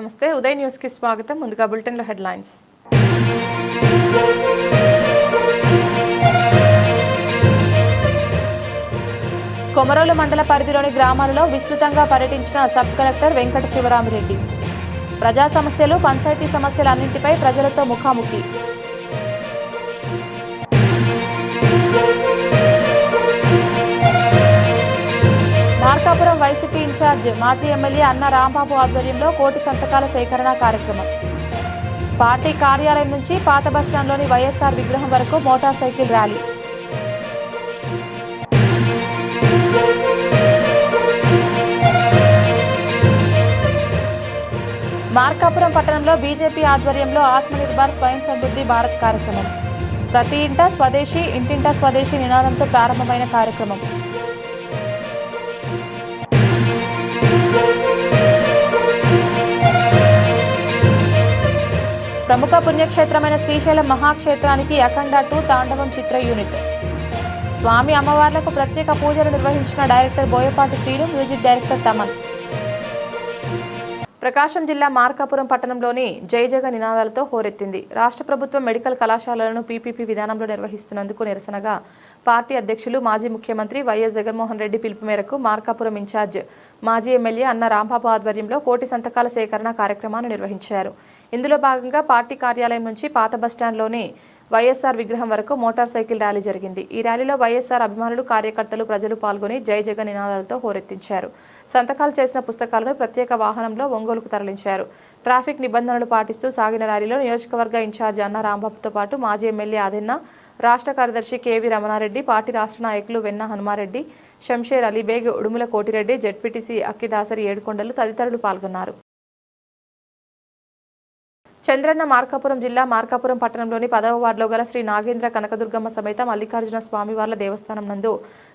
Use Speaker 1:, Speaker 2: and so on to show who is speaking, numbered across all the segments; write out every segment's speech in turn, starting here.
Speaker 1: నమస్తే ఉదయ్ న్యూస్ కి స్వాగతం. ముందుగా బులెటిన్ లో హెడ్లైన్స్. కొమరోలు మండల పరిధిలోని గ్రామాలలో విస్తృతంగా పర్యటించిన సబ్ కలెక్టర్ వెంకట శివరామిరెడ్డి. ప్రజా సమస్యలు, పంచాయతీ సమస్యలన్నింటిపై ప్రజలతో ముఖాముఖి. మార్కాపురం వైసీపీ ఇన్ఛార్జ్ మాజీ ఎమ్మెల్యే అన్న రాంబాబు ఆధ్వర్యంలో కోటి సంతకాల సేకరణ కార్యక్రమం. పార్టీ కార్యాలయం నుంచి పాత బస్టాండ్లోని వైఎస్ఆర్ విగ్రహం వరకు మోటార్ సైకిల్ ర్యాలీ. మార్కాపురం పట్టణంలో బీజేపీ ఆధ్వర్యంలో ఆత్మనిర్భర్ స్వయం సమృద్ధి భారత్ కార్యక్రమం. ప్రతి ఇంట స్వదేశీ, ఇంటింట స్వదేశీ నినాదంతో ప్రారంభమైన కార్యక్రమం. ప్రముఖ పుణ్యక్షేత్రమైన శ్రీశైలం మహాక్షేత్రానికి అఖండ 2 తాండవం చిత్ర యూనిట్. స్వామి అమ్మవార్లకు ప్రత్యేక పూజలు నిర్వహించిన director Boyapati Srinu, music director Thaman. Prakasam జిల్లా మార్కాపురం పట్టణంలోని జై జగ నినాదాలతో హోరెత్తింది. రాష్ట్ర ప్రభుత్వం మెడికల్ కళాశాలలను పీపీపీ విధానంలో నిర్వహిస్తున్నందుకు నిరసనగా పార్టీ అధ్యక్షులు మాజీ ముఖ్యమంత్రి వైఎస్ జగన్మోహన్ రెడ్డి పిలుపు మేరకు మార్కాపురం ఇన్ఛార్జ్ మాజీ ఎమ్మెల్యే అన్న రాంబాబు ఆధ్వర్యంలో కోటి సంతకాల సేకరణ కార్యక్రమాన్ని నిర్వహించారు. ఇందులో భాగంగా పార్టీ కార్యాలయం నుంచి పాత బస్టాండ్లోని వైఎస్ఆర్ విగ్రహం వరకు మోటార్ సైకిల్ ర్యాలీ జరిగింది. ఈ ర్యాలీలో వైఎస్ఆర్ అభిమానులు, కార్యకర్తలు, ప్రజలు పాల్గొని జై జగన్ నినాదాలతో హోరెత్తించారు. సంతకాలు చేసిన పుస్తకాలను ప్రత్యేక వాహనంలో ఒంగోలుకు తరలించారు. ట్రాఫిక్ నిబంధనలు పాటిస్తూ సాగిన ర్యాలీలో నియోజకవర్గ ఇన్ఛార్జ్ అన్న రాంబాబుతో పాటు మాజీ ఎమ్మెల్యే ఆదిన్న, రాష్ట్ర కార్యదర్శి కేవీ రమణారెడ్డి, పార్టీ రాష్ట్ర నాయకులు వెన్న హనుమారెడ్డి, షంషేర్ అలీబేగ్, ఉడుముల కోటిరెడ్డి, జెడ్పీటీసీ అక్కిదాసరి ఏడుకొండలు తదితరులు పాల్గొన్నారు. చంద్రన్న మార్కాపురం జిల్లా మార్కాపురం పట్టణంలోని 10వ వార్డులో గల శ్రీ నాగేంద్ర కనకదుర్గమ్మ సమేత మల్లికార్జున స్వామివార్ల దేవస్థానం నందు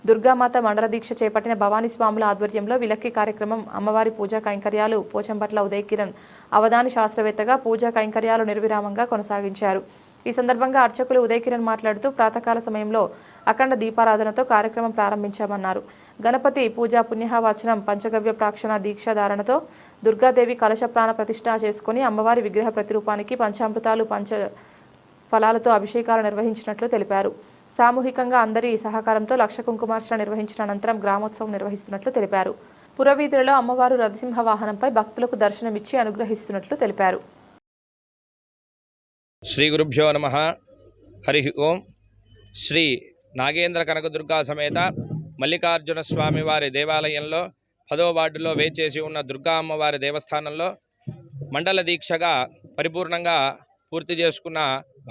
Speaker 1: దుర్గామాత మండల దీక్ష చేపట్టిన భవానీ స్వాముల ఆధ్వర్యంలో విలక్కి కార్యక్రమం. అమ్మవారి పూజా కైంకర్యాలు పోచంపట్ల ఉదయ్ కిరణ్ అవధాని శాస్త్రవేత్తగా పూజా కైంకర్యాలు నిర్విరామంగా కొనసాగించారు. ఈ సందర్భంగా అర్చకులు ఉదయ్ కిరణ్ మాట్లాడుతూ ప్రాతకాల సమయంలో అఖండ దీపారాధనతో కార్యక్రమం ప్రారంభించామన్నారు. గణపతి పూజా పుణ్యవాచనం, పంచగవ్య ప్రాక్షణ దీక్షాధారణతో దుర్గాదేవి కలశ ప్రాణ ప్రతిష్ఠ చేసుకుని అమ్మవారి విగ్రహ ప్రతిరూపానికి పంచామృతాలు, పంచ ఫలాలతో అభిషేకాలు నిర్వహించినట్లు తెలిపారు. సామూహికంగా అందరి సహకారంతో లక్ష కుంకుమార్చన నిర్వహించిన అనంతరం గ్రామోత్సవం నిర్వహిస్తున్నట్లు తెలిపారు. పురవీధులలో అమ్మవారు రథసింహ వాహనంపై భక్తులకు దర్శనమిచ్చి అనుగ్రహిస్తున్నట్లు తెలిపారు.
Speaker 2: శ్రీ గురుభ్యో నమః. హరి ఓం. శ్రీ నాగేంద్ర కనకదుర్గా సమేత మల్లికార్జున స్వామి వారి దేవాలయంలో 10వ వార్డులో వేచేసి ఉన్న దుర్గా అమ్మవారి దేవస్థానంలో మండల దీక్షగా పరిపూర్ణంగా పూర్తి చేసుకున్న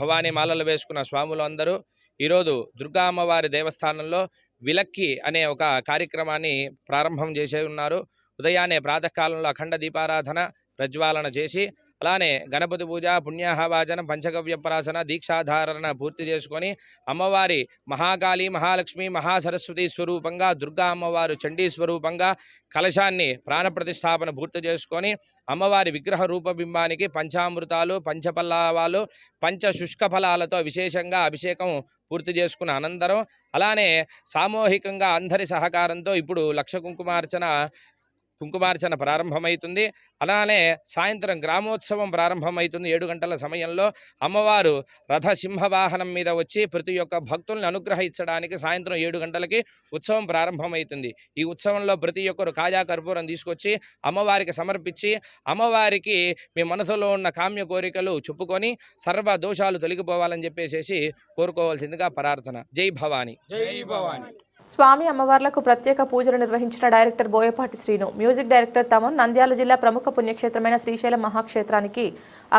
Speaker 2: భవానీ మాలలు వేసుకున్న స్వాములు అందరూ ఈరోజు దుర్గా అమ్మవారి దేవస్థానంలో విలక్కి అనే ఒక కార్యక్రమాన్ని ప్రారంభం చేసే ఉన్నారు. ఉదయాన్నే ప్రాతకాలంలో అఖండ దీపారాధన ప్రజ్వాలన చేసి అలానే గణపతి పూజ, పుణ్యాహవాచన, పంచగవ్యపరాసన, దీక్షాధారణ పూర్తి చేసుకొని అమ్మవారి మహాకాళి, మహాలక్ష్మి, మహాసరస్వతి స్వరూపంగా దుర్గా అమ్మవారు చండీ స్వరూపంగా కలశాన్ని ప్రాణప్రతిష్టాపన పూర్తి చేసుకొని అమ్మవారి విగ్రహ రూపబింబానికి పంచామృతాలు, పంచపల్లవాలు, పంచశుష్క ఫలాలతో విశేషంగా అభిషేకం పూర్తి చేసుకున్న అనంతరం అలానే సామూహికంగా అందరి సహకారంతో ఇప్పుడు లక్ష కుంకుమార్చన ప్రారంభమవుతుంది. అలానే సాయంత్రం గ్రామోత్సవం ప్రారంభమవుతుంది. 7 గంటల సమయంలో అమ్మవారు రథసింహవాహనం మీద వచ్చి ప్రతి ఒక్క భక్తుల్ని అనుగ్రహించడానికి సాయంత్రం 7 గంటలకి ఉత్సవం ప్రారంభమవుతుంది. ఈ ఉత్సవంలో ప్రతి ఒక్కరు కాజా కర్పూరం తీసుకొచ్చి అమ్మవారికి సమర్పించి అమ్మవారికి మీ మనసులో ఉన్న కామ్య కోరికలు చెప్పుకొని సర్వ దోషాలు తొలగిపోవాలని చెప్పేసి కోరుకోవాల్సిందిగా ప్రార్థన. జై భవానీ. జై భవానీ.
Speaker 1: స్వామి అమ్మవార్లకు ప్రత్యేక పూజలు నిర్వహించిన director Boyapati Srinu, music director Thaman. Nandyal జిల్లా ప్రముఖ పుణ్యక్షేత్రమైన శ్రీశైలం మహాక్షేత్రానికి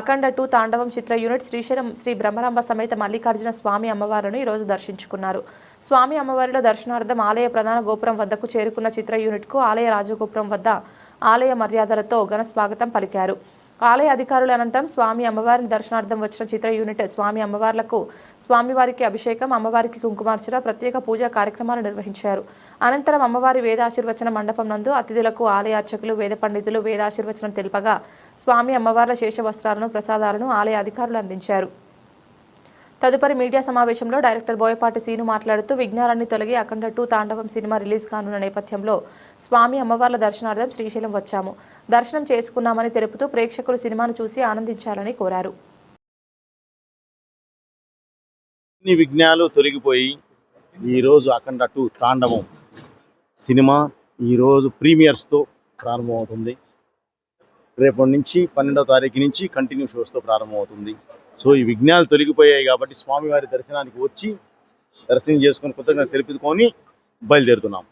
Speaker 1: అఖండ 2 తాండవం చిత్ర యూనిట్ శ్రీశైలం శ్రీ బ్రహ్మరంభ సమేత మల్లికార్జున స్వామి అమ్మవారును ఈరోజు దర్శించుకున్నారు. స్వామి అమ్మవారిలో దర్శనార్థం ఆలయ ప్రధాన గోపురం వద్దకు చేరుకున్న చిత్ర యూనిట్కు ఆలయ రాజగోపురం వద్ద ఆలయ మర్యాదలతో ఘన స్వాగతం పలికారు. ఆలయ అధికారుల అనంతరం స్వామి అమ్మవారిని దర్శనార్థం వచ్చిన చిత్ర యూనిట్ స్వామి అమ్మవార్లకు స్వామివారికి అభిషేకం, అమ్మవారికి కుంకుమార్చన, ప్రత్యేక పూజా కార్యక్రమాలు నిర్వహించారు. అనంతరం అమ్మవారి వేదాశీర్వచన మండపం నందు అతిథులకు ఆలయ అర్చకులు, వేద పండితులు వేదాశీర్వచనం తెలుపగా స్వామి అమ్మవార్ల శేష వస్త్రాలను, ప్రసాదాలను ఆలయ అధికారులు అందించారు. తదుపరి మీడియా సమావేశంలో డైరెక్టర్ బోయపాటి సీను మాట్లాడుతూ విఘ్నాలన్నీ తొలగి అఖండ 2 తాండవం సినిమా రిలీజ్ కానున్న నేపథ్యంలో స్వామి అమ్మవార్ల దర్శనార్థం శ్రీశైలం వచ్చాము. దర్శనం చేసుకున్నామని తెలుపుతూ ప్రేక్షకులు సినిమాను చూసి ఆనందించాలని కోరారు.
Speaker 3: అన్ని విఘ్నాలు తొలగిపోయి ఈరోజు అఖండ 2 తాండవం సినిమా ఈరోజు ప్రీమియర్స్తో ప్రారంభమవుతుంది. రేపటి నుంచి 12వ తారీఖు నుంచి కంటిన్యూ షోస్తో ప్రారంభమవుతుంది. సో ఈ విఘ్నాలు తొలగిపోయాయి కాబట్టి స్వామివారి దర్శనానికి వచ్చి దర్శనం చేసుకొని కృతజ్ఞత తెలుపుకొని బయలుదేరుతున్నాం.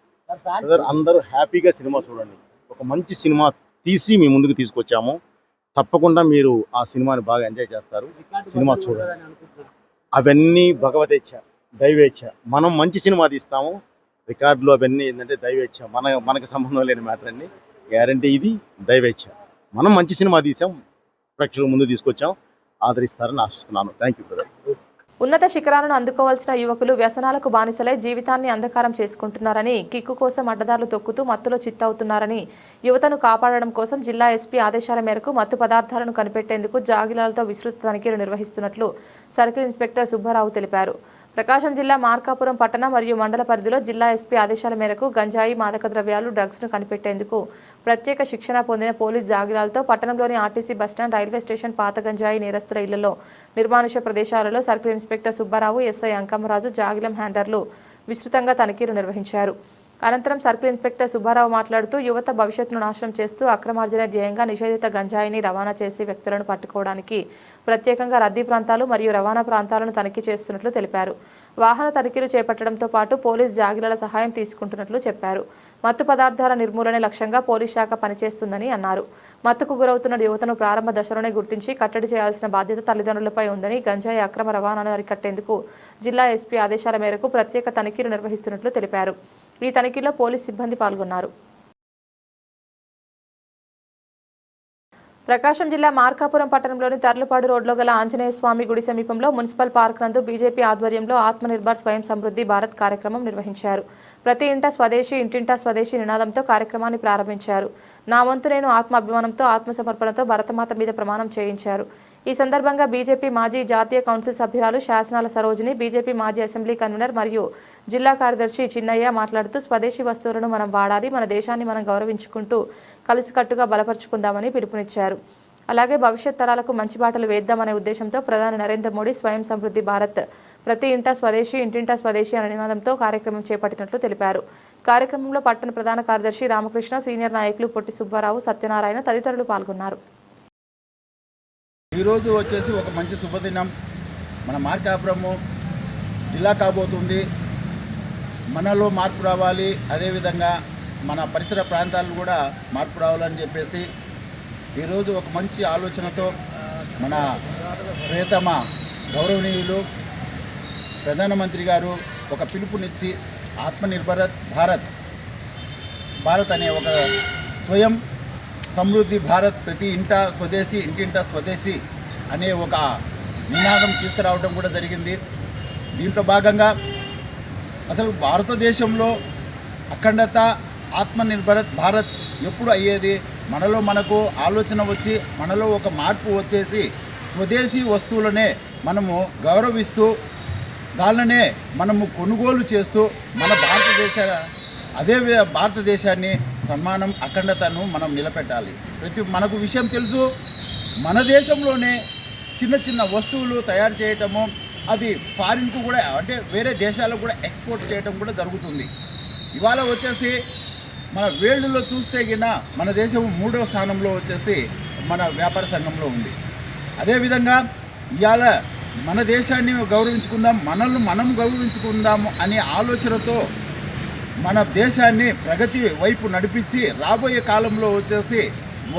Speaker 3: అందరూ హ్యాపీగా సినిమా చూడండి. ఒక మంచి సినిమా తీసి మీ ముందుకు తీసుకొచ్చాము. తప్పకుండా మీరు ఆ సినిమాని బాగా ఎంజాయ్ చేస్తారు. సినిమా చూడండి. అవన్నీ భగవదేచ్ఛ, దైవేచ్ఛ. మనం మంచి సినిమా తీస్తాము. రికార్డులు అవన్నీ ఏంటంటే దైవేచ్ఛ, మనకు సంబంధం లేని మ్యాటర్ అండి. గ్యారంటీ ఇది దైవేచ్ఛ. మనం మంచి సినిమా తీసాం, ప్రేక్షకుల ముందు తీసుకొచ్చాం, ఆదరిస్తారని ఆశిస్తున్నాను. Thank you brother.
Speaker 1: ఉన్నత శిఖరాలను అందుకోవాల్సిన యువకులు వ్యసనాలకు బానిసలై జీవితాన్ని అంధకారం చేసుకుంటున్నారని, కిక్కు కోసం అడ్డదారులు తొక్కుతూ మత్తులో చిత్తవుతున్నారని, యువతను కాపాడడం కోసం జిల్లా ఎస్పీ ఆదేశాల మేరకు మత్తు పదార్థాలను కనిపెట్టేందుకు జాగిలాలతో విస్తృత తనిఖీలు నిర్వహిస్తున్నట్లు సర్కిల్ ఇన్స్పెక్టర్ సుబ్బారావు తెలిపారు. ప్రకాశం జిల్లా మార్కాపురం పట్టణ మరియు మండల పరిధిలో జిల్లా ఎస్పీ ఆదేశాల మేరకు గంజాయి, మాదక ద్రవ్యాలు, డ్రగ్స్ను కనిపెట్టేందుకు ప్రత్యేక శిక్షణ పొందిన పోలీస్ జాగిలాలతో పట్టణంలోని ఆర్టీసీ బస్టాండ్, రైల్వే స్టేషన్, పాత గంజాయి నేరస్తుల ఇళ్లలో, నిర్మానుష్య ప్రదేశాలలో circle inspector Subbarao, SI Ankammaraju, జాగిలం హ్యాండర్లు విస్తృతంగా తనిఖీలు నిర్వహించారు. అనంతరం సర్కిల్ ఇన్స్పెక్టర్ సుబ్బారావు మాట్లాడుతూ యువత భవిష్యత్తును నాశనం చేస్తూ అక్రమార్జన ధ్యేయంగా నిషేధిత గంజాయిని రవాణా చేసే వ్యక్తులను పట్టుకోవడానికి ప్రత్యేకంగా రద్దీ ప్రాంతాలు మరియు రవాణా ప్రాంతాలను తనిఖీ చేస్తున్నట్లు తెలిపారు. వాహన తనిఖీలు చేపట్టడంతో పాటు పోలీస్ జాగిలాల సహాయం తీసుకుంటున్నట్లు చెప్పారు. మత్తు పదార్థాల నిర్మూలనే లక్ష్యంగా పోలీస్ శాఖ పనిచేస్తుందని అన్నారు. మత్తుకు గురవుతున్న యువతను ప్రారంభ దశలోనే గుర్తించి కట్టడి చేయాల్సిన బాధ్యత తల్లిదండ్రులపై ఉందని, గంజాయి అక్రమ రవాణాను అరికట్టేందుకు జిల్లా ఎస్పీ ఆదేశాల మేరకు ప్రత్యేక తనిఖీలు నిర్వహిస్తున్నట్లు తెలిపారు. ఈ తనిఖీలో పోలీస్ సిబ్బంది పాల్గొన్నారు. ప్రకాశం జిల్లా మార్కాపురం పట్టణంలోని తర్లుపాడు రోడ్లో గల ఆంజనేయ స్వామి గుడి సమీపంలో మున్సిపల్ పార్క్ నందు బీజేపీ ఆధ్వర్యంలో ఆత్మనిర్భర్ స్వయం సమృద్ధి భారత్ కార్యక్రమం నిర్వహించారు. ప్రతి ఇంట స్వదేశీ, ఇంటింటా స్వదేశీ నినాదంతో కార్యక్రమాన్ని ప్రారంభించారు. నా వంతు నేను ఆత్మాభిమానంతో, ఆత్మసమర్పణతో భరతమాత మీద ప్రమాణం చేయించారు. ఈ సందర్భంగా బీజేపీ మాజీ జాతీయ కౌన్సిల్ సభ్యురాలు శాసనాల సరోజిని, బీజేపీ మాజీ అసెంబ్లీ కన్వీనర్ మరియు జిల్లా కార్యదర్శి చిన్నయ్య మాట్లాడుతూ స్వదేశీ వస్తువులను మనం వాడాలి, మన దేశాన్ని మనం గౌరవించుకుంటూ కలిసికట్టుగా బలపరుచుకుందామని పిలుపునిచ్చారు. అలాగే భవిష్యత్ తరాలకు మంచి బాటలు వేద్దామనే ఉద్దేశంతో ప్రధాని నరేంద్ర మోడీ స్వయం సమృద్ధి భారత్, ప్రతి ఇంటా స్వదేశీ, ఇంటింటా స్వదేశీ అనే నినాదంతో కార్యక్రమం చేపట్టినట్లు తెలిపారు. కార్యక్రమంలో పట్టణ ప్రధాన కార్యదర్శి రామకృష్ణ, సీనియర్ నాయకులు పొట్టి సుబ్బారావు, సత్యనారాయణ తదితరులు పాల్గొన్నారు.
Speaker 4: ఈరోజు వచ్చేసి ఒక మంచి శుభదినం. మన మార్కాపురము జిల్లా కాబోతుంది. మనలో మార్పు రావాలి, అదేవిధంగా మన పరిసర ప్రాంతాలు కూడా మార్పు రావాలని చెప్పేసి ఈరోజు ఒక మంచి ఆలోచనతో మన ప్రియతమ గౌరవనీయులు ప్రధానమంత్రి గారు ఒక పిలుపునిచ్చి ఆత్మనిర్భర్ భారత్ అనే ఒక స్వయం సమృద్ధి భారత్, ప్రతి ఇంటా స్వదేశీ, ఇంటింటా స్వదేశీ అనే ఒక నినాదం తీసుకురావడం కూడా జరిగింది. దీంట్లో భాగంగా అసలు భారతదేశంలో అఖండత, ఆత్మనిర్భర్ భారత్ ఎప్పుడు అయ్యేది? మనలో మనకు ఆలోచన వచ్చి మనలో ఒక మార్పు వచ్చేసి స్వదేశీ వస్తువులనే మనము గౌరవిస్తూ దానినే మనము కొనుగోలు చేస్తూ మన భారతదేశాన్ని సన్మానం, అఖండతను మనం నిలబెట్టాలి. మనకు విషయం తెలుసు, మన దేశంలోనే చిన్న చిన్న వస్తువులు తయారు చేయటము, అది ఫారిన్కు కూడా అంటే వేరే దేశాలకు కూడా ఎక్స్పోర్ట్ చేయటం కూడా జరుగుతుంది. ఇవాళ వచ్చేసి మన వరల్డ్లో చూస్తే గిన మన దేశం 3వ స్థానంలో వచ్చేసి మన వ్యాపార సంఘంలో ఉంది. అదేవిధంగా ఇవాళ మన దేశాన్ని గౌరవించుకుందాం, మనల్ని మనం గౌరవించుకుందాము అనే ఆలోచనతో మన దేశాన్ని ప్రగతి వైపు నడిపించి రాబోయే కాలంలో వచ్చేసి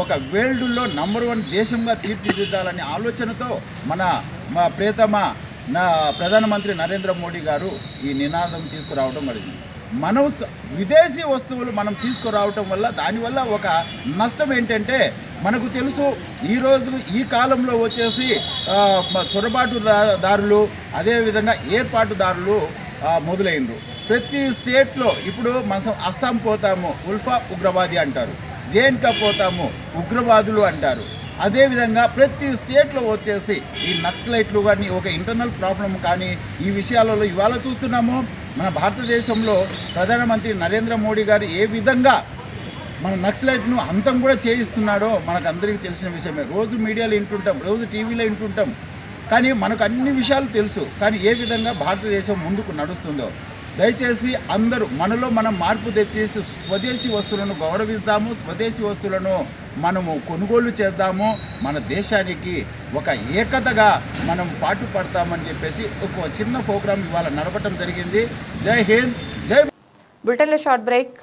Speaker 4: ఒక వరల్డ్లో నంబర్ 1 దేశంగా తీర్చిదిద్దాలనే ఆలోచనతో మా ప్రియతమ ప్రధానమంత్రి నరేంద్ర మోడీ గారు ఈ నినాదం తీసుకురావడం జరిగింది. మనం విదేశీ వస్తువులు మనం తీసుకురావటం వల్ల దానివల్ల ఒక నష్టం ఏంటంటే మనకు తెలుసు, ఈరోజు ఈ కాలంలో వచ్చేసి చొరబాటుదారులు, అదేవిధంగా ఏర్పాటుదారులు మొదలైనరు. ప్రతి స్టేట్లో ఇప్పుడు మనం అస్సాం పోతాము, ఉల్ఫా ఉగ్రవాది అంటారు, జేఎన్కా పోతాము, ఉగ్రవాదులు అంటారు. అదేవిధంగా ప్రతి స్టేట్లో వచ్చేసి ఈ నక్సలైట్లు కానీ ఒక ఇంటర్నల్ ప్రాబ్లం కానీ ఈ విషయాలలో ఇవాళ చూస్తున్నాము. మన భారతదేశంలో ప్రధానమంత్రి నరేంద్ర మోడీ గారు ఏ విధంగా మన నక్సలైట్ను అంతం కూడా చేయిస్తున్నాడో మనకు అందరికీ తెలిసిన విషయమే. రోజు మీడియాలో వింటుంటాం, రోజు టీవీలో వింటుంటాం, కానీ మనకు అన్ని విషయాలు తెలుసు. కానీ ఏ విధంగా భారతదేశం ముందుకు నడుస్తుందో దయచేసి అందరూ మనలో మనం మార్పు తెచ్చేసి స్వదేశీ వస్తువులను గౌరవిస్తాము, స్వదేశీ వస్తువులను మనము కొనుగోలు చేద్దాము, మన దేశానికి ఒక ఏకతగా మనం పాటుపడతామని చెప్పేసి ఒక చిన్న ప్రోగ్రాం ఇవాళ నడపటం జరిగింది. జై హింద్, జై.
Speaker 1: బులెటిన్లో షార్ట్ బ్రేక్.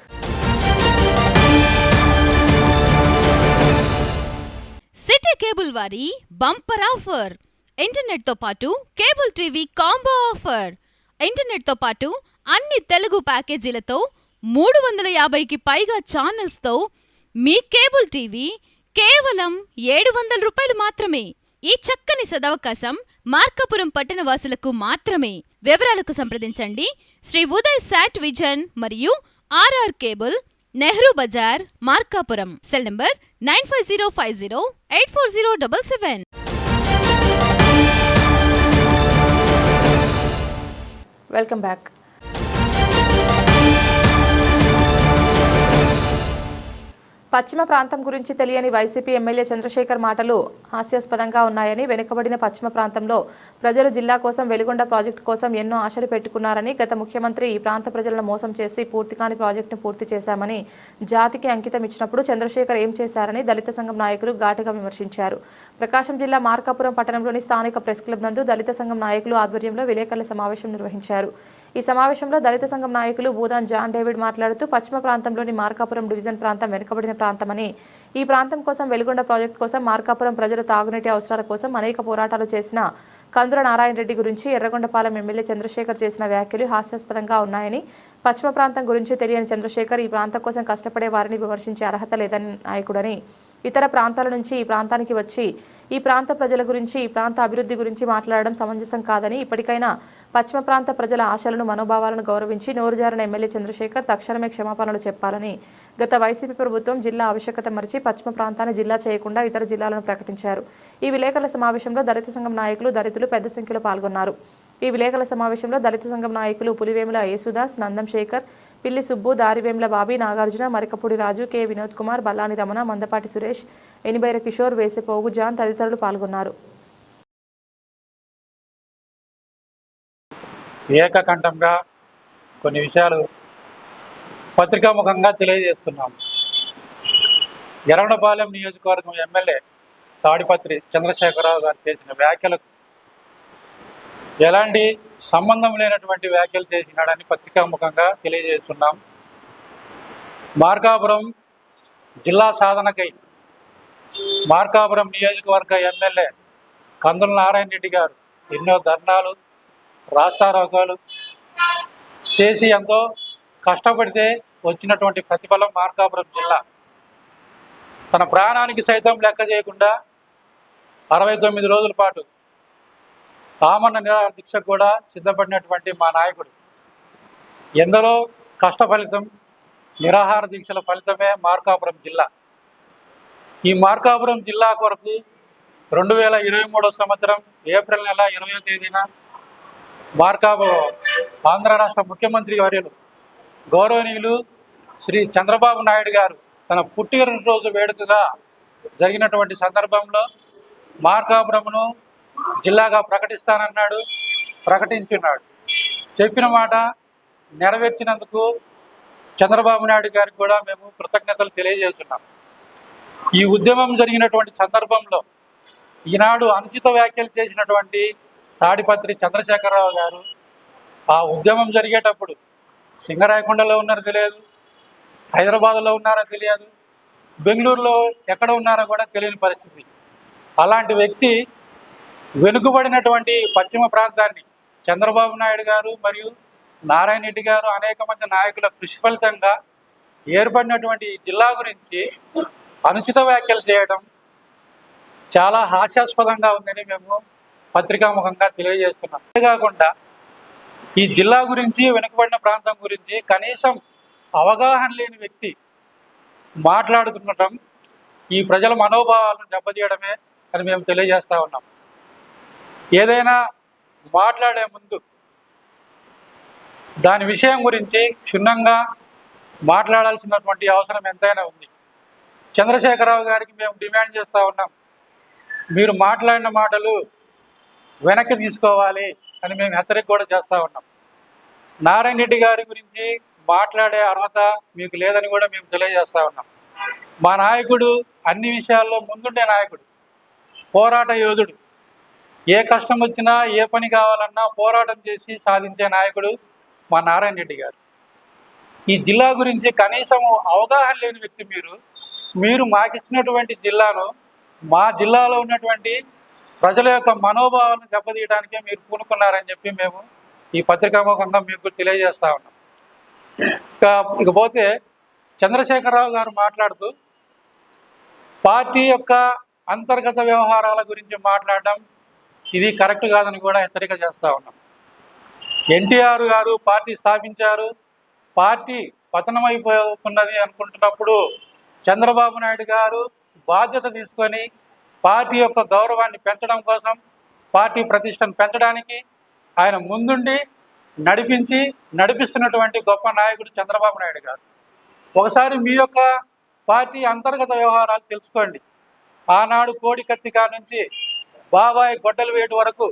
Speaker 5: సిటీ కేబుల్ వారి బంపర్ ఆఫర్. ఇంటర్నెట్ తో పాటు cable TV combo offer. Internet తో పాటు అన్ని తెలుగు ప్యాకేజీలతో 350కి పైగా ఛానల్స్తో మీ కేబుల్ టీవీ కేవలం 700 రూపాయలు మాత్రమే. ఈ చక్కని సదవకాశం మార్కాపురం పట్టణ వాసులకు మాత్రమే. వివరాలకు సంప్రదించండి శ్రీ ఉదయ్ శాట్ విజన్ మరియు RR cable, Nehru Bazar, Markapuram. Cell number 9505084077.
Speaker 1: Welcome back. పశ్చిమ ప్రాంతం గురించి తెలియని వైసీపీ ఎమ్మెల్యే చంద్రశేఖర్ మాటలు హాస్యాస్పదంగా ఉన్నాయని, వెనుకబడిన పశ్చిమ ప్రాంతంలో ప్రజలు జిల్లా కోసం వెలుగొండ ప్రాజెక్టు కోసం ఎన్నో ఆశలు పెట్టుకున్నారని, గత ముఖ్యమంత్రి ఈ ప్రాంత ప్రజలను మోసం చేసి పూర్తికాని ప్రాజెక్టును పూర్తి చేశామని జాతికి అంకితం ఇచ్చినప్పుడు చంద్రశేఖర్ ఏం చేశారని దళిత సంఘం నాయకులు ఘాటుగా విమర్శించారు. ప్రకాశం జిల్లా మార్కాపురం పట్టణంలోని స్థానిక ప్రెస్ క్లబ్ నందు దళిత సంఘం నాయకులు ఆధ్వర్యంలో విలేకరుల సమావేశం నిర్వహించారు. ఈ సమావేశంలో దళిత సంఘం నాయకులు బూదాన్ జాన్ డేవిడ్ మాట్లాడుతూ పశ్చిమ ప్రాంతంలోని మార్కాపురం డివిజన్ ప్రాంతం వెనుకబడిన ప్రాంతమని, ఈ ప్రాంతం కోసం వెలుగొండ ప్రాజెక్టు కోసం మార్కాపురం ప్రజల తాగునీటి అవసరాల కోసం అనేక పోరాటాలు చేసిన కందుల నారాయణ రెడ్డి గురించి ఎర్రగొండపాలెం ఎమ్మెల్యే చంద్రశేఖర్ చేసిన వ్యాఖ్యలు హాస్యాస్పదంగా ఉన్నాయని, పశ్చిమ ప్రాంతం గురించి తెలియని చంద్రశేఖర్ ఈ ప్రాంతం కోసం కష్టపడే వారిని విమర్శించే అర్హత లేదని నాయకుడని, ఇతర ప్రాంతాల నుంచి ఈ ప్రాంతానికి వచ్చి ఈ ప్రాంత ప్రజల గురించి, ఈ ప్రాంత అభివృద్ధి గురించి మాట్లాడడం సమంజసం కాదని, ఇప్పటికైనా పశ్చిమ ప్రాంత ప్రజల ఆశలను, మనోభావాలను గౌరవించి నోరుజారిన ఎమ్మెల్యే చంద్రశేఖర్ తక్షణమే క్షమాపణలు చెప్పాలని, గత వైసీపీ ప్రభుత్వం జిల్లా ఆవశ్యకత మరిచి పశ్చిమ ప్రాంతాన్ని జిల్లా చేయకుండా ఇతర జిల్లాలను ప్రకటించారు. ఈ విలేకరుల సమావేశంలో దళిత సంఘం నాయకులు, దళితులు పెద్ద సంఖ్యలో పాల్గొన్నారు. ఈ విలేకరుల సమావేశంలో దళిత సంఘం నాయకులు పులివేముల యేసుదాస్, నందం శేఖర్, పిల్లి సుబ్బు, దారివేముల బాబీ, నాగార్జున, మరికపూడి రాజు, కె వినోద్ కుమార్, బల్లాని రమణ, మందపాటి సురేష్, ఎనిబైర కిషోర్, వేసేపోగు జాన్ తదితరులు పాల్గొన్నారు.
Speaker 6: ఏకకంఠంగా కొన్ని విషయాలు పత్రికాముఖంగా తెలియజేస్తున్నాం. ఎర్రగొండపాలెం నియోజకవర్గం ఎమ్మెల్యే తాడిపత్రి చంద్రశేఖరరావు గారు చేసిన వ్యాఖ్యలకు ఎలాంటి సంబంధం లేనటువంటి వ్యాఖ్యలు చేసినాడని పత్రికాముఖంగా తెలియజేస్తున్నాం. మార్కాపురం జిల్లా సాధనకై మార్కాపురం నియోజకవర్గ ఎమ్మెల్యే కందుల నారాయణ రెడ్డి గారు ఎన్నో ధర్నాలు, రాస్తారోకాలు చేసి ఎంతో కష్టపడితే వచ్చినటువంటి ప్రతిఫలం మార్కాపురం జిల్లా. తన ప్రాణానికి సైతం లెక్క చేయకుండా 69 రోజుల పాటు ఆమరణ నిరాహార దీక్షకు కూడా సిద్ధపడినటువంటి మా నాయకుడు ఎందరో కష్ట ఫలితం, నిరాహార దీక్షల ఫలితమే మార్కాపురం జిల్లా. ఈ మార్కాపురం జిల్లా కొరకు 2023 సంవత్సరం ఏప్రిల్ నెల 20వ తేదీన ఆంధ్ర రాష్ట్ర ముఖ్యమంత్రి వర్యులు గౌరవనీయులు శ్రీ చంద్రబాబు నాయుడు గారు తన పుట్టినరోజు వేడుకగా జరిగినటువంటి సందర్భంలో మార్కాపురమును జిల్లాగా ప్రకటిస్తానన్నాడు, ప్రకటించున్నాడు. చెప్పిన మాట నెరవేర్చినందుకు చంద్రబాబు నాయుడు గారికి కూడా మేము కృతజ్ఞతలు తెలియజేస్తున్నాం. ఈ ఉద్యమం జరిగినటువంటి సందర్భంలో ఈనాడు అనుచిత వ్యాఖ్యలు చేసినటువంటి తాడిపత్రి చంద్రశేఖరరావు గారు ఆ ఉద్యమం జరిగేటప్పుడు సింగరాయకొండలో ఉన్నారో తెలియదు, హైదరాబాద్లో ఉన్నారో తెలియదు, బెంగళూరులో ఎక్కడ ఉన్నారో కూడా తెలియని పరిస్థితి. అలాంటి వ్యక్తి వెనుకబడినటువంటి పశ్చిమ ప్రాంతాన్ని చంద్రబాబు నాయుడు గారు మరియు నారాయణ రెడ్డి గారు అనేక మంది నాయకుల కృషి ఫలితంగా ఏర్పడినటువంటి జిల్లా గురించి అనుచిత వ్యాఖ్యలు చేయడం చాలా హాస్యాస్పదంగా ఉందని మేము పత్రికాముఖంగా తెలియజేస్తున్నాం. అంతేకాకుండా ఈ జిల్లా గురించి, వెనుకబడిన ప్రాంతం గురించి కనీసం అవగాహన లేని వ్యక్తి మాట్లాడుతుండటం ఈ ప్రజల మనోభావాలను దెబ్బతీయడమే అని మేము తెలియజేస్తూ ఉన్నాం. ఏదైనా మాట్లాడే ముందు దాని విషయం గురించి క్షుణ్ణంగా మాట్లాడాల్సినటువంటి అవసరం ఎంతైనా ఉంది. చంద్రశేఖరరావు గారికి మేము డిమాండ్ చేస్తూ ఉన్నాం, మీరు మాట్లాడిన మాటలు వెనక్కి తీసుకోవాలి అని మేము హెచ్చరిక కూడా చేస్తూ ఉన్నాం. నారాయణ రెడ్డి గారి గురించి మాట్లాడే అర్హత మీకు లేదని కూడా మేము తెలియజేస్తూ ఉన్నాం. మా నాయకుడు అన్ని విషయాల్లో ముందుండే నాయకుడు, పోరాట యోధుడు. ఏ కష్టం వచ్చినా ఏ పని కావాలన్నా పోరాటం చేసి సాధించే నాయకుడు మా నారాయణ రెడ్డి గారు. ఈ జిల్లా గురించి కనీసం అవగాహన లేని వ్యక్తి మీరు మాకిచ్చినటువంటి జిల్లాను, మా జిల్లాలో ఉన్నటువంటి ప్రజల యొక్క మనోభావాలను దెబ్బతీయడానికే మీరు పూనుకున్నారని చెప్పి మేము ఈ పత్రికాముఖంగా మీకు తెలియజేస్తా ఉన్నాం. ఇకపోతే చంద్రశేఖరరావు గారు మాట్లాడుతూ పార్టీ యొక్క అంతర్గత వ్యవహారాల గురించి మాట్లాడడం ఇది కరెక్ట్ కాదని కూడా హెచ్చరిక చేస్తూ ఉన్నాం. ఎన్టీఆర్ గారు పార్టీ స్థాపించారు, పార్టీ పతనమైపోతున్నది అనుకుంటున్నప్పుడు చంద్రబాబు నాయుడు గారు బాధ్యత తీసుకొని పార్టీ యొక్క గౌరవాన్ని పెంచడం కోసం, పార్టీ ప్రతిష్టను పెంచడానికి ఆయన ముందుండి నడిపిస్తున్నటువంటి గొప్ప నాయకుడు చంద్రబాబు నాయుడు గారు. ఒకసారి మీ యొక్క పార్టీ అంతర్గత వ్యవహారాలు తెలుసుకోండి. ఆనాడు కోడి కత్తికా నుంచి బాబాయ్ గొడ్డలు వేటు వరకు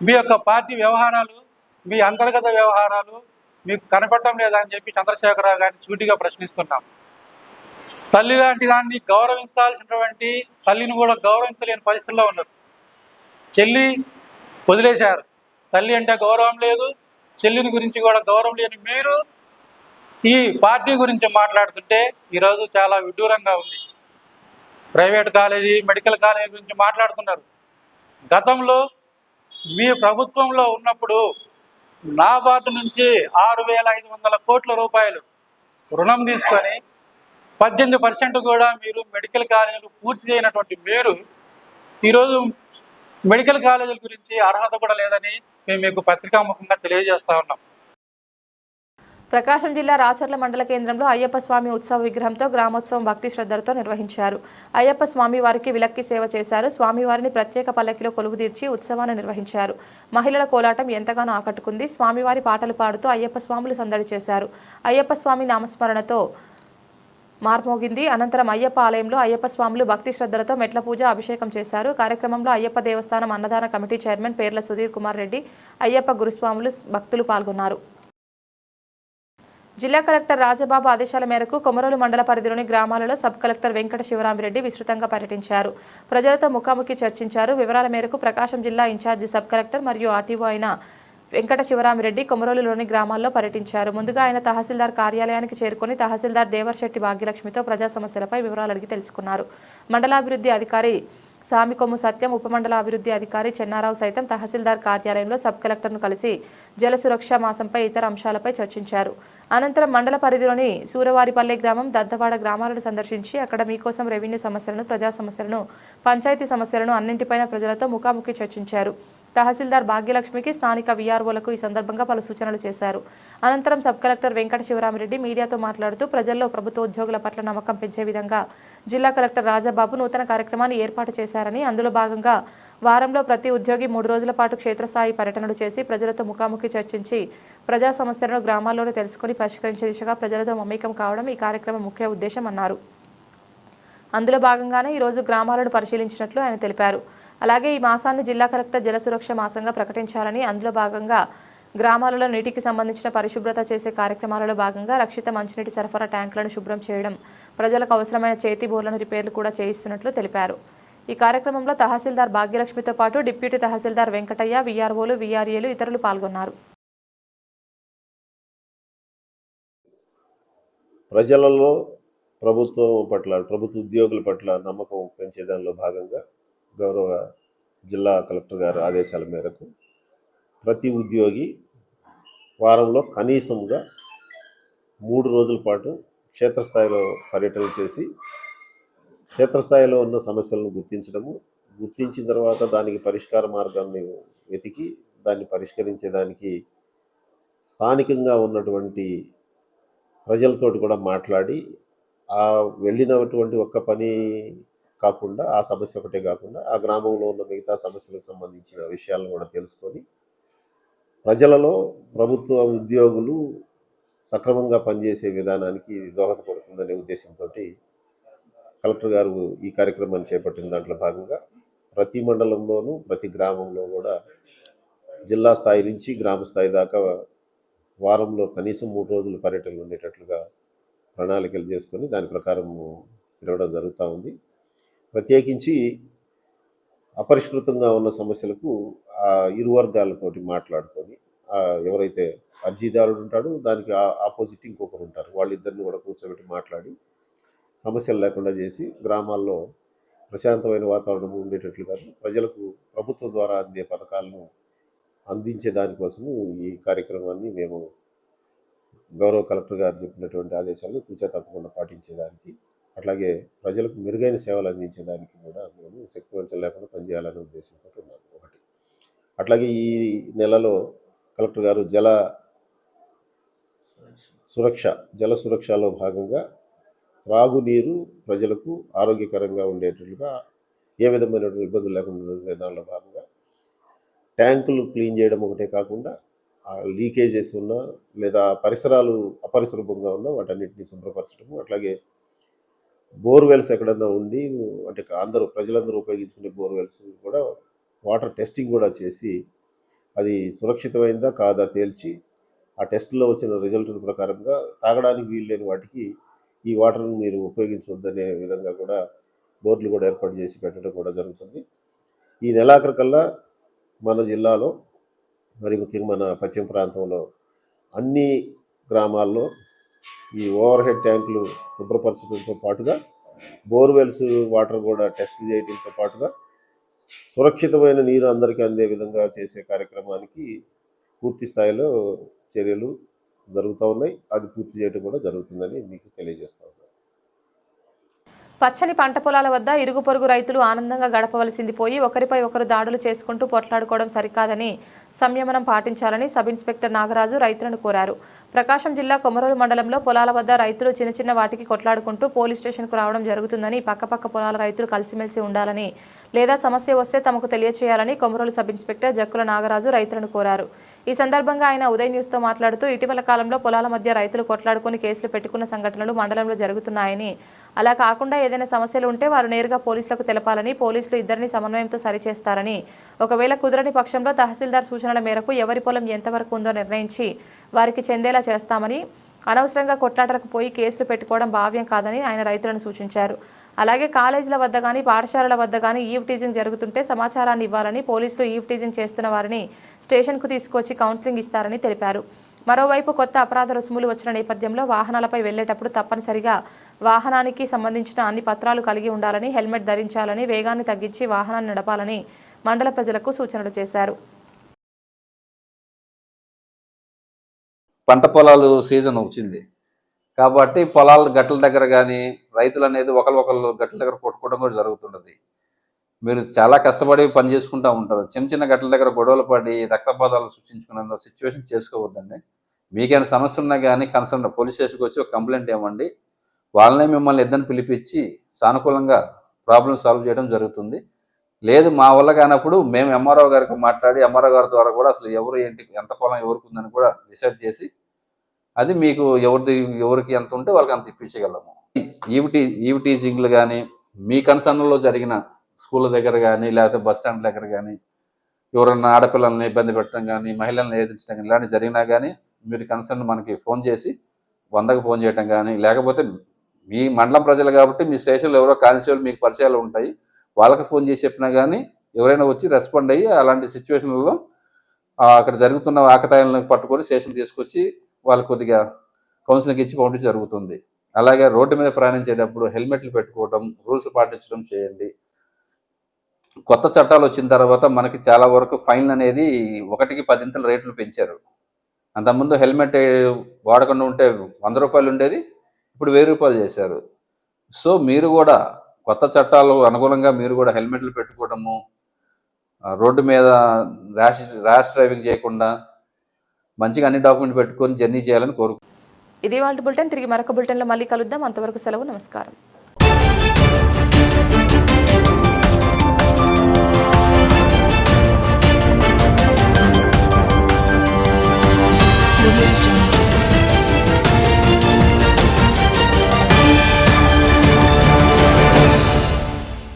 Speaker 6: మీ యొక్క పార్టీ వ్యవహారాలు, మీ అంతర్గత వ్యవహారాలు మీకు కనపడటం లేదా అని చెప్పి చంద్రశేఖరరావు గారిని సూటిగా ప్రశ్నిస్తున్నాం. తల్లి లాంటి దాన్ని గౌరవించాల్సినటువంటి తల్లిని కూడా గౌరవించలేని పరిస్థితుల్లో ఉన్నారు. చెల్లి వదిలేశారు, తల్లి అంటే గౌరవం లేదు, చెల్లిని గురించి కూడా గౌరవం లేని మీరు ఈ పార్టీ గురించి మాట్లాడుతుంటే ఈరోజు చాలా విడ్డూరంగా ఉంది. ప్రైవేట్ కాలేజీ, మెడికల్ కాలేజీ గురించి మాట్లాడుతున్నారు. గతంలో మీ ప్రభుత్వంలో ఉన్నప్పుడు నాబార్డు నుంచి 6,500 కోట్ల రూపాయలు రుణం తీసుకొని 18% కూడా మీరు మెడికల్ కాలేజీలు పూర్తి చేయనటువంటి మీరు ఈరోజు మెడికల్ కాలేజీల గురించి అర్హత కూడా లేదని మేము మీకు పత్రికాముఖంగా తెలియజేస్తా ఉన్నాం.
Speaker 1: ప్రకాశం జిల్లా రాచర్ల మండల కేంద్రంలో అయ్యప్ప స్వామి ఉత్సవ విగ్రహంతో గ్రామోత్సవం భక్తి శ్రద్ధలతో నిర్వహించారు. అయ్యప్ప స్వామి వారికి విలక్కి సేవ చేశారు. స్వామివారిని ప్రత్యేక పల్లకిలో కొలువుదీర్చి ఉత్సవాన్ని నిర్వహించారు. మహిళల కోలాటం ఎంతగానో ఆకట్టుకుంది. స్వామివారి పాటలు పాడుతూ అయ్యప్ప స్వాములు సందడి చేశారు. అయ్యప్ప స్వామి నామస్మరణతో మార్మోగింది. అనంతరం అయ్యప్ప ఆలయంలో అయ్యప్ప స్వాములు భక్తి శ్రద్ధలతో మెట్ల పూజ, అభిషేకం చేశారు. కార్యక్రమంలో అయ్యప్ప దేవస్థానం అన్నదాన కమిటీ చైర్మన్ పేర్ల సుధీర్ కుమార్ రెడ్డి, అయ్యప్ప గురుస్వాములు, భక్తులు పాల్గొన్నారు. జిల్లా కలెక్టర్ రాజబాబు ఆదేశాల మేరకు కొమరోలు మండల పరిధిలోని గ్రామాలలో సబ్ కలెక్టర్ వెంకట శివరామిరెడ్డి విస్తృతంగా పర్యటించారు. ప్రజలతో ముఖాముఖి చర్చించారు. వివరాల మేరకు ప్రకాశం జిల్లా ఇన్ఛార్జి సబ్ కలెక్టర్ మరియు ఆర్టీఓ అయిన వెంకట శివరామిరెడ్డి కొమరోలులోని గ్రామాల్లో పర్యటించారు. ముందుగా ఆయన తహసీల్దార్ కార్యాలయానికి చేరుకుని తహసీల్దార్ దేవర్శెట్టి భాగ్యలక్ష్మితో ప్రజా సమస్యలపై వివరాలు అడిగి తెలుసుకున్నారు. మండలాభివృద్ధి అధికారి సామికొమ్ము సత్యం, ఉపమండల అభివృద్ధి అధికారి చెన్నారావు సైతం తహసీల్దార్ కార్యాలయంలో సబ్ కలెక్టర్ను కలిసి జల సురక్ష మాసంపై ఇతర అంశాలపై చర్చించారు. అనంతరం మండల పరిధిలోని సూరవారిపల్లె గ్రామం, దద్దవాడ గ్రామాలను సందర్శించి అక్కడ మీకోసం రెవెన్యూ సమస్యలను, ప్రజా సమస్యలను, పంచాయతీ సమస్యలను అన్నింటిపైన ప్రజలతో ముఖాముఖి చర్చించారు. తహసీల్దార్ భాగ్యలక్ష్మికి, స్థానిక వీఆర్ఓలకు ఈ సందర్భంగా పలు సూచనలు చేశారు. అనంతరం సబ్ కలెక్టర్ వెంకట శివరామిరెడ్డి మీడియాతో మాట్లాడుతూ ప్రజల్లో ప్రభుత్వ ఉద్యోగుల పట్ల నమ్మకం పెంచే విధంగా జిల్లా కలెక్టర్ రాజాబాబు నూతన కార్యక్రమాన్ని ఏర్పాటు చేశారని, అందులో భాగంగా వారంలో ప్రతి ఉద్యోగి 3 రోజుల పాటు క్షేత్రస్థాయి పర్యటనలు చేసి ప్రజలతో ముఖాముఖి చర్చించి ప్రజా సమస్యలను గ్రామాల్లోనే తెలుసుకుని పరిష్కరించే దిశగా ప్రజలతో మమేకం కావడం ఈ కార్యక్రమం ముఖ్య ఉద్దేశం అన్నారు. అందులో భాగంగానే ఈరోజు గ్రామాలను పరిశీలించినట్లు ఆయన తెలిపారు. అలాగే ఈ మాసాన్ని జిల్లా కలెక్టర్ జల సురక్ష మాసంగా ప్రకటించాలని, అందులో భాగంగా గ్రామాలలో నీటికి సంబంధించిన పరిశుభ్రత చేసే కార్యక్రమాలలో భాగంగా రక్షిత మంచినీటి సరఫరా ట్యాంకులను శుభ్రం చేయడం, ప్రజలకు అవసరమైన చేతి బోర్లను రిపేర్లు కూడా చేయిస్తున్నట్లు తెలిపారు. ఈ కార్యక్రమంలో తహసీల్దార్ భాగ్యలక్ష్మితో పాటు డిప్యూటీ తహసీల్దార్ వెంకటయ్య, వీఆర్ఓలు, వీఆర్ఏలు ఇతరులు పాల్గొన్నారు.
Speaker 7: ప్రజలలో ప్రభుత్వం పట్ల, ప్రభుత్వ ఉద్యోగుల పట్ల నమ్మకం పెంచే దానిలో భాగంగా గౌరవ జిల్లా కలెక్టర్ గారి ఆదేశాల మేరకు ప్రతి ఉద్యోగి వారంలో కనీసంగా 3 రోజుల పాటు క్షేత్రస్థాయిలో పర్యటన చేసి క్షేత్రస్థాయిలో ఉన్న సమస్యలను గుర్తించిన తర్వాత దానికి పరిష్కార మార్గాన్ని వెతికి దాన్ని పరిష్కరించేదానికి స్థానికంగా ఉన్నటువంటి ప్రజలతోటి కూడా మాట్లాడి ఆ వెళ్ళినటువంటి ఒక్క పని కాకుండా, ఆ సమస్య ఒకటే కాకుండా ఆ గ్రామంలో ఉన్న మిగతా సమస్యలకు సంబంధించిన విషయాలను కూడా తెలుసుకొని ప్రజలలో ప్రభుత్వ ఉద్యోగులు సక్రమంగా పనిచేసే విధానానికి దోహదపడుతుందనే ఉద్దేశంతో కలెక్టర్ గారు ఈ కార్యక్రమాన్ని చేపట్టిన దాంట్లో భాగంగా ప్రతి మండలంలోనూ ప్రతి గ్రామంలో కూడా జిల్లా స్థాయి నుంచి గ్రామ స్థాయి దాకా వారంలో కనీసం 3 రోజులు పర్యటనలు ఉండేటట్లుగా ప్రణాళికలు చేసుకొని దాని ప్రకారం తిరగడం జరుగుతూ ఉంది. ప్రత్యేకించి అపరిష్కృతంగా ఉన్న సమస్యలకు ఆ ఇరు వర్గాలతోటి మాట్లాడుకొని ఎవరైతే అర్జీదారుడు ఉంటాడో దానికి ఆపోజిట్ ఇంకొకరు ఉంటారు, వాళ్ళిద్దరిని కూడా కూర్చోబెట్టి మాట్లాడి సమస్యలు లేకుండా చేసి గ్రామాల్లో ప్రశాంతమైన వాతావరణం ఉండేటట్లుగా ప్రజలకు ప్రభుత్వం ద్వారా అందే పథకాలను అందించే దానికోసము ఈ కార్యక్రమాన్ని మేము గౌరవ కలెక్టర్ గారు చెప్పినటువంటి ఆదేశాలను తూచా తప్పకుండా పాటించేదానికి, అట్లాగే ప్రజలకు మెరుగైన సేవలు అందించేదానికి కూడా మేము శక్తివంచన లేకుండా పనిచేయాలనే ఉద్దేశంతో ఉన్నాము. ఒకటి అట్లాగే ఈ నెలలో కలెక్టర్ గారు జల సురక్షలో భాగంగా త్రాగునీరు ప్రజలకు ఆరోగ్యకరంగా ఉండేటట్లుగా ఏ విధమైనటువంటి ఇబ్బందులు లేకుండా ఉండే దానిలో భాగంగా ట్యాంకులు క్లీన్ చేయడం ఒకటే కాకుండా లీకేజెస్ ఉన్నా లేదా పరిసరాలు అపరిశుభ్రంగా ఉన్నా వాటన్నిటిని శుభ్రపరచడము, అట్లాగే బోర్వెల్స్ ఎక్కడన్నా ఉండి అంటే ప్రజలందరూ ఉపయోగించుకునే బోర్వెల్స్ కూడా వాటర్ టెస్టింగ్ కూడా చేసి అది సురక్షితమైందా కాదా తేల్చి ఆ టెస్ట్లో వచ్చిన రిజల్ట్ ప్రకారంగా తాగడానికి వీల్లేని వాటికి ఈ వాటర్ను మీరు ఉపయోగించవద్దనే విధంగా కూడా బోర్డులు కూడా ఏర్పాటు చేసి పెట్టడం కూడా జరుగుతుంది. ఈ నెలాఖరికల్లా మన జిల్లాలో మరి ముఖ్యంగా మన పశ్చిమ ప్రాంతంలో అన్ని గ్రామాల్లో ఈ ఓవర్ హెడ్ ట్యాంకులు శుభ్రపరచడంతో పాటుగా బోర్వెల్స్ వాటర్ కూడా టెస్ట్ చేయడంతో పాటుగా సురక్షితమైన నీరు అందరికీ అందే విధంగా చేసే కార్యక్రమానికి పూర్తి స్థాయిలో చర్యలు జరుగుతూ ఉన్నాయి. అది పూర్తి చేయడం కూడా జరుగుతుందని మీకు తెలియజేస్తా ఉన్నాను.
Speaker 1: పచ్చని పంట పొలాల వద్ద ఇరుగు పొరుగు రైతులు ఆనందంగా గడపవలసింది పోయి ఒకరిపై ఒకరు దాడులు చేసుకుంటూ పొట్లాడుకోవడం సరికాదని సంయమనం పాటించాలని సబ్ ఇన్స్పెక్టర్ నాగరాజు రైతులను కోరారు. ప్రకాశం జిల్లా కొమరోలు మండలంలో పొలాల వద్ద రైతులు చిన్న వాటికి కొట్లాడుకుంటూ పోలీస్ స్టేషన్కు రావడం జరుగుతుందని, పక్కపక్క పొలాల రైతులు కలిసిమెలిసి ఉండాలని లేదా సమస్య వస్తే తమకు తెలియచేయాలని కొమరోలు సబ్ ఇన్స్పెక్టర్ జక్కుల నాగరాజు రైతులను కోరారు. ఈ సందర్భంగా ఆయన ఉదయ్ న్యూస్తో మాట్లాడుతూ ఇటీవల కాలంలో పొలాల మధ్య రైతులు కొట్లాడుకుని కేసులు పెట్టుకున్న సంఘటనలు మండలంలో జరుగుతున్నాయని, అలా కాకుండా ఏదైనా సమస్యలు ఉంటే వారు నేరుగా పోలీసులకు తెలపాలని, పోలీసులు ఇద్దరిని సమన్వయంతో సరిచేస్తారని, ఒకవేళ కుదరని పక్షంలో తహసీల్దార్ సూచనల మేరకు ఎవరి పొలం ఎంతవరకు ఉందో నిర్ణయించి వారికి చెందేలా చేస్తామని, అనవసరంగా కొట్లాటలకు పోయి కేసులు పెట్టుకోవడం భావ్యం కాదని ఆయన రైతులను సూచించారు. అలాగే కాలేజీల వద్ద కానీ పాఠశాలల వద్ద కానీ ఈవ్ టీజింగ్ జరుగుతుంటే సమాచారాన్ని ఇవ్వాలని, పోలీసులు ఈవ్ టీజింగ్ చేస్తున్న వారిని స్టేషన్కు తీసుకొచ్చి కౌన్సిలింగ్ ఇస్తారని తెలిపారు. మరోవైపు కొత్త అపరాధ రుసుములు వచ్చిన నేపథ్యంలో వాహనాలపై వెళ్లేటప్పుడు తప్పనిసరిగా వాహనానికి సంబంధించిన అన్ని పత్రాలు కలిగి ఉండాలని, హెల్మెట్ ధరించాలని, వేగాన్ని తగ్గించి వాహనాన్ని నడపాలని మండల ప్రజలకు సూచనలు చేశారు.
Speaker 8: పంట పొలాలు సీజన్ వచ్చింది కాబట్టి పొలాల గట్ల దగ్గర కానీ రైతులు అనేది ఒకరు గట్ల దగ్గర కొట్టుకోవడం కూడా జరుగుతుంటుంది. మీరు చాలా కష్టపడి పని చేసుకుంటూ ఉంటారు. చిన్న గట్ల దగ్గర గొడవలు పడి రక్తపాతాలు సృష్టించుకునే సిచ్యువేషన్ చేసుకోవద్దండి. మీకైనా సమస్య ఉన్నా కానీ కన్సర్న్ పోలీస్ స్టేషన్కి వచ్చి ఒక కంప్లైంట్ ఇవ్వండి. వాళ్ళనే మిమ్మల్ని ఇద్దరిని పిలిపించి సానుకూలంగా ప్రాబ్లం సాల్వ్ చేయడం జరుగుతుంది. లేదు మా వల్ల కానప్పుడు మేము ఎంఆర్ఓ గారికి మాట్లాడి ఎంఆర్ఓ గారి ద్వారా కూడా అసలు ఎవరు ఏంటి ఎంత పొలం ఎవరికి ఉందని కూడా డిసైడ్ చేసి అది మీకు ఎవరికి ఎంత ఉంటే వాళ్ళకి అంత ఇప్పించగలము. ఈవ్ టీచింగ్లు కానీ మీ కన్సర్న్లో జరిగిన స్కూళ్ళ దగ్గర కానీ లేకపోతే బస్ స్టాండ్ దగ్గర కానీ ఎవరన్నా ఆడపిల్లల్ని ఇబ్బంది పెట్టడం కానీ మహిళలను ఏదించడం కానీ ఇలాంటివి జరిగినా కానీ మీరు కన్సర్న్ మనకి ఫోన్ చేసి 100కి ఫోన్ చేయడం కానీ, లేకపోతే మీ మండలం ప్రజలు కాబట్టి మీ స్టేషన్లో ఎవరో కానిస్టేబుల్ మీకు పరిచయాలు ఉంటాయి, వాళ్ళకి ఫోన్ చేసి చెప్పినా కానీ ఎవరైనా వచ్చి రెస్పాండ్ అయ్యి అలాంటి సిచ్యువేషన్లలో అక్కడ జరుగుతున్న ఆకతాయిలను పట్టుకొని స్టేషన్ తీసుకొచ్చి వాళ్ళకి కొద్దిగా కౌన్సిలింగ్ ఇచ్చి పంపించడం జరుగుతుంది. అలాగే రోడ్డు మీద ప్రయాణించేటప్పుడు హెల్మెట్లు పెట్టుకోవడం, రూల్స్ పాటించడం చేయండి. కొత్త చట్టాలు వచ్చిన తర్వాత మనకి చాలా వరకు ఫైన్ అనేది 1కి 10 రేట్లు పెంచారు. అంతకుముందు హెల్మెట్ వాడకుండా ఉంటే 100 రూపాయలు ఉండేది, ఇప్పుడు 1000 రూపాయలు చేశారు. సో మీరు కూడా కొత్త చట్టాలు అనుగుణంగా మీరు కూడా హెల్మెట్లు పెట్టుకోవడము, రోడ్డు మీద ర్యాష్ డ్రైవింగ్ చేయకుండా మంచిగా అన్ని డాక్యుమెంట్ పెట్టుకొని జర్నీ చేయాలని కోరుకుంటున్నాను.
Speaker 1: ఇది వాళ్ళ బులెటిన్. తిరిగి మరొక బులెటిన్లో మళ్ళీ కలుద్దాం. అంతవరకు సెలవు. నమస్కారం.